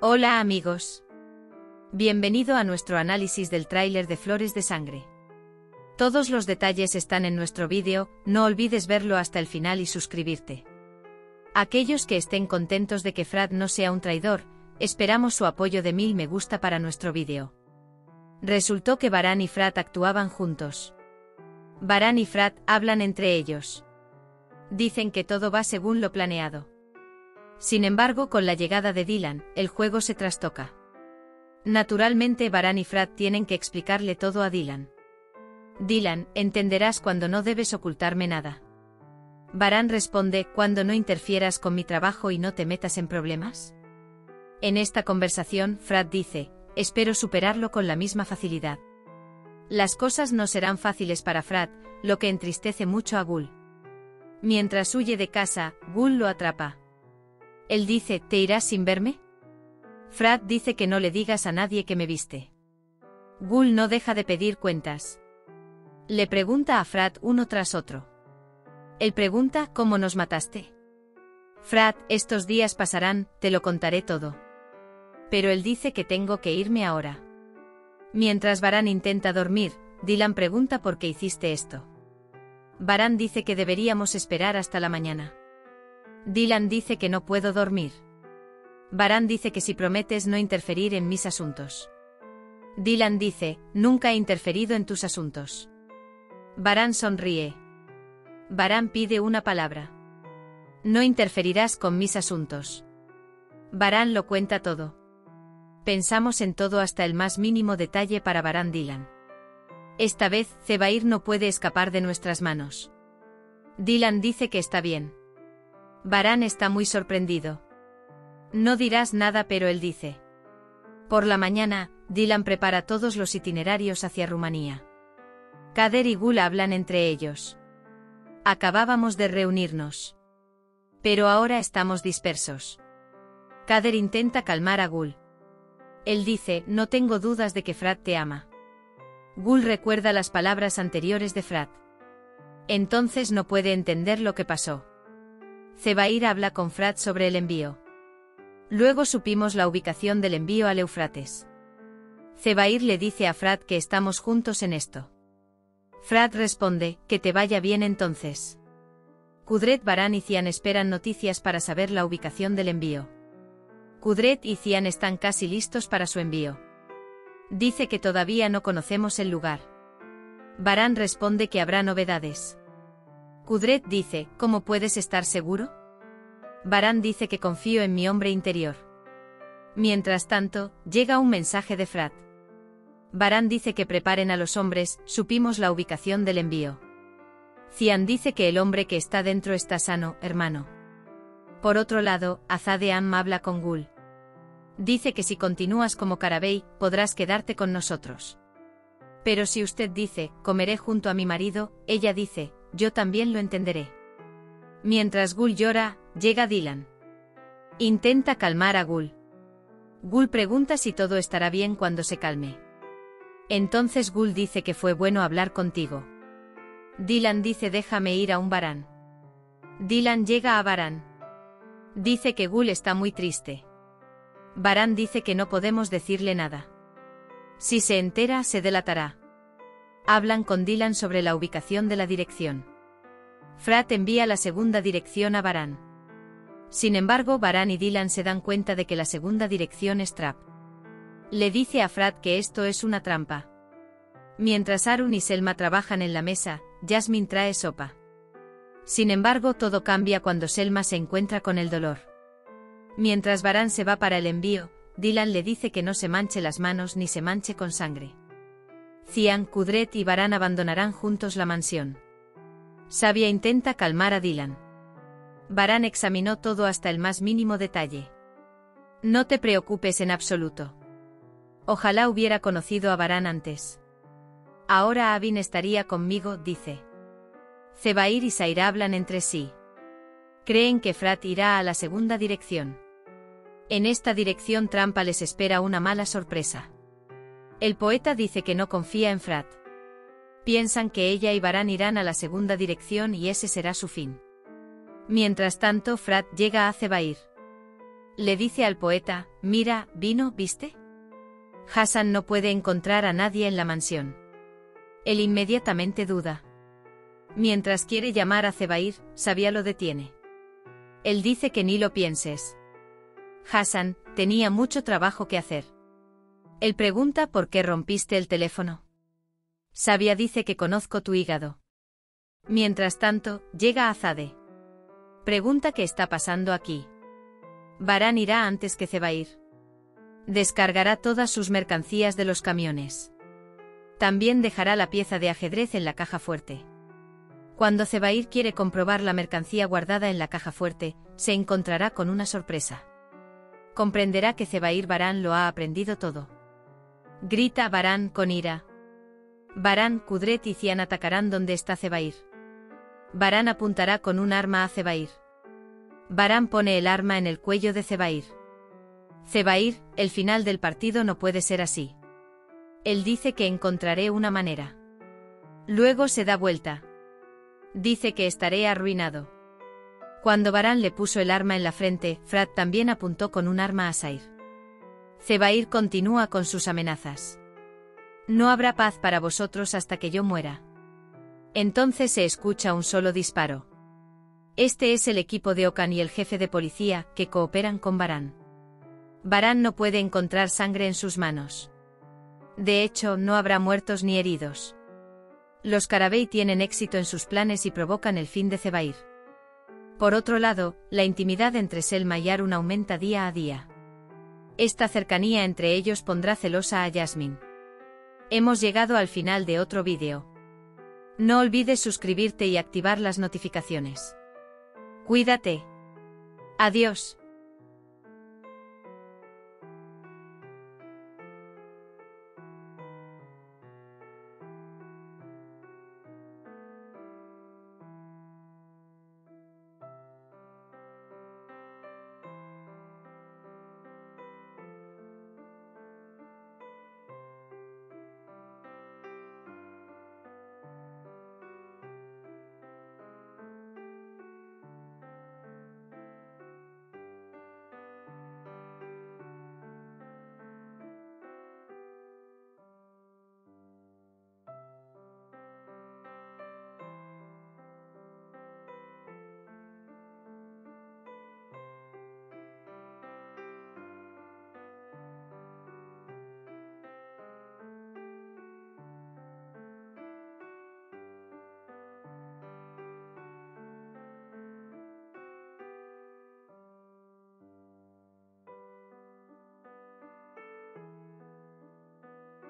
Hola amigos. Bienvenido a nuestro análisis del tráiler de Flores de Sangre. Todos los detalles están en nuestro vídeo, no olvides verlo hasta el final y suscribirte. Aquellos que estén contentos de que Frat no sea un traidor, esperamos su apoyo de 1000 me gusta para nuestro vídeo. Resultó que Varán y Frat actuaban juntos. Varán y Frat hablan entre ellos. Dicen que todo va según lo planeado. Sin embargo, con la llegada de Dylan, el juego se trastoca. Naturalmente Varán y Frat tienen que explicarle todo a Dylan. Dylan, entenderás cuando no debes ocultarme nada. Varán responde, cuando no interfieras con mi trabajo y no te metas en problemas. En esta conversación, Frat dice, espero superarlo con la misma facilidad. Las cosas no serán fáciles para Frat, lo que entristece mucho a Ghoul. Mientras huye de casa, Ghoul lo atrapa. Él dice, ¿te irás sin verme? Frat dice que no le digas a nadie que me viste. Ghoul no deja de pedir cuentas. Le pregunta a Frat uno tras otro. Él pregunta, ¿cómo nos mataste? Frat, estos días pasarán, te lo contaré todo. Pero él dice que tengo que irme ahora. Mientras Varán intenta dormir, Dylan pregunta por qué hiciste esto. Varán dice que deberíamos esperar hasta la mañana. Dylan dice que no puedo dormir. Varán dice que si prometes no interferir en mis asuntos. Dylan dice, nunca he interferido en tus asuntos. Varán sonríe. Varán pide una palabra. No interferirás con mis asuntos. Varán lo cuenta todo. Pensamos en todo hasta el más mínimo detalle para Varán Dylan. Esta vez, Zebair no puede escapar de nuestras manos. Dylan dice que está bien. Varán está muy sorprendido. No dirás nada, pero él dice. Por la mañana, Dylan prepara todos los itinerarios hacia Rumanía. Kader y Ghoul hablan entre ellos. Acabábamos de reunirnos. Pero ahora estamos dispersos. Kader intenta calmar a Ghoul. Él dice, no tengo dudas de que Frat te ama. Ghoul recuerda las palabras anteriores de Frat. Entonces no puede entender lo que pasó. Zebair habla con Frat sobre el envío. Luego supimos la ubicación del envío al Éufrates. Zebair le dice a Frat que estamos juntos en esto. Frat responde, que te vaya bien entonces. Kudret, Varán y Cian esperan noticias para saber la ubicación del envío. Kudret y Cian están casi listos para su envío. Dice que todavía no conocemos el lugar. Varán responde que habrá novedades. Kudret dice, ¿cómo puedes estar seguro? Varán dice que confío en mi hombre interior. Mientras tanto, llega un mensaje de Frat. Varán dice que preparen a los hombres, supimos la ubicación del envío. Cian dice que el hombre que está dentro está sano, hermano. Por otro lado, Azadeam habla con Ghoul. Dice que si continúas como Karabey, podrás quedarte con nosotros. Pero si usted dice, comeré junto a mi marido, ella dice, yo también lo entenderé. Mientras Ghoul llora, llega Dylan. Intenta calmar a Ghoul. Ghoul pregunta si todo estará bien cuando se calme. Entonces Ghoul dice que fue bueno hablar contigo. Dylan dice déjame ir a un Varán. Dylan llega a Varán. Dice que Ghoul está muy triste. Varán dice que no podemos decirle nada. Si se entera, se delatará. Hablan con Dylan sobre la ubicación de la dirección. Frat envía la segunda dirección a Varán. Sin embargo, Varán y Dylan se dan cuenta de que la segunda dirección es Trap. Le dice a Frat que esto es una trampa. Mientras Arun y Selma trabajan en la mesa, Jasmine trae sopa. Sin embargo, todo cambia cuando Selma se encuentra con el dolor. Mientras Varán se va para el envío, Dylan le dice que no se manche las manos ni se manche con sangre. Cian, Kudret y Varán abandonarán juntos la mansión. Sabia intenta calmar a Dylan. Varán examinó todo hasta el más mínimo detalle. No te preocupes en absoluto. Ojalá hubiera conocido a Varán antes. Ahora Avin estaría conmigo, dice. Zebair y Zaira hablan entre sí. Creen que Frat irá a la segunda dirección. En esta dirección trampa les espera una mala sorpresa. El poeta dice que no confía en Frat. Piensan que ella y Varán irán a la segunda dirección y ese será su fin. Mientras tanto, Frat llega a Zebair. Le dice al poeta, mira, vino, ¿viste? Hassan no puede encontrar a nadie en la mansión. Él inmediatamente duda. Mientras quiere llamar a Zebair, Sabia lo detiene. Él dice que ni lo pienses. Hassan tenía mucho trabajo que hacer. Él pregunta por qué rompiste el teléfono. Sabia dice que conozco tu hígado. Mientras tanto, llega Azade. Pregunta qué está pasando aquí. Baran irá antes que Zebair. Descargará todas sus mercancías de los camiones. También dejará la pieza de ajedrez en la caja fuerte. Cuando Zebair quiere comprobar la mercancía guardada en la caja fuerte, se encontrará con una sorpresa. Comprenderá que Zebair Baran lo ha aprendido todo. Grita Baran con ira. Baran, Kudret y Cian atacarán donde está Zebair. Baran apuntará con un arma a Zebair. Baran pone el arma en el cuello de Zebair. Zebair, el final del partido no puede ser así. Él dice que encontraré una manera. Luego se da vuelta. Dice que estaré arruinado. Cuando Baran le puso el arma en la frente, Frad también apuntó con un arma a Sair. Zebair continúa con sus amenazas. No habrá paz para vosotros hasta que yo muera. Entonces se escucha un solo disparo. Este es el equipo de Okan y el jefe de policía, que cooperan con Baran. Baran no puede encontrar sangre en sus manos. De hecho, no habrá muertos ni heridos. Los Karabey tienen éxito en sus planes y provocan el fin de Zebair. Por otro lado, la intimidad entre Selma y Harun aumenta día a día. Esta cercanía entre ellos pondrá celosa a Yasmin. Hemos llegado al final de otro vídeo. No olvides suscribirte y activar las notificaciones. Cuídate. Adiós.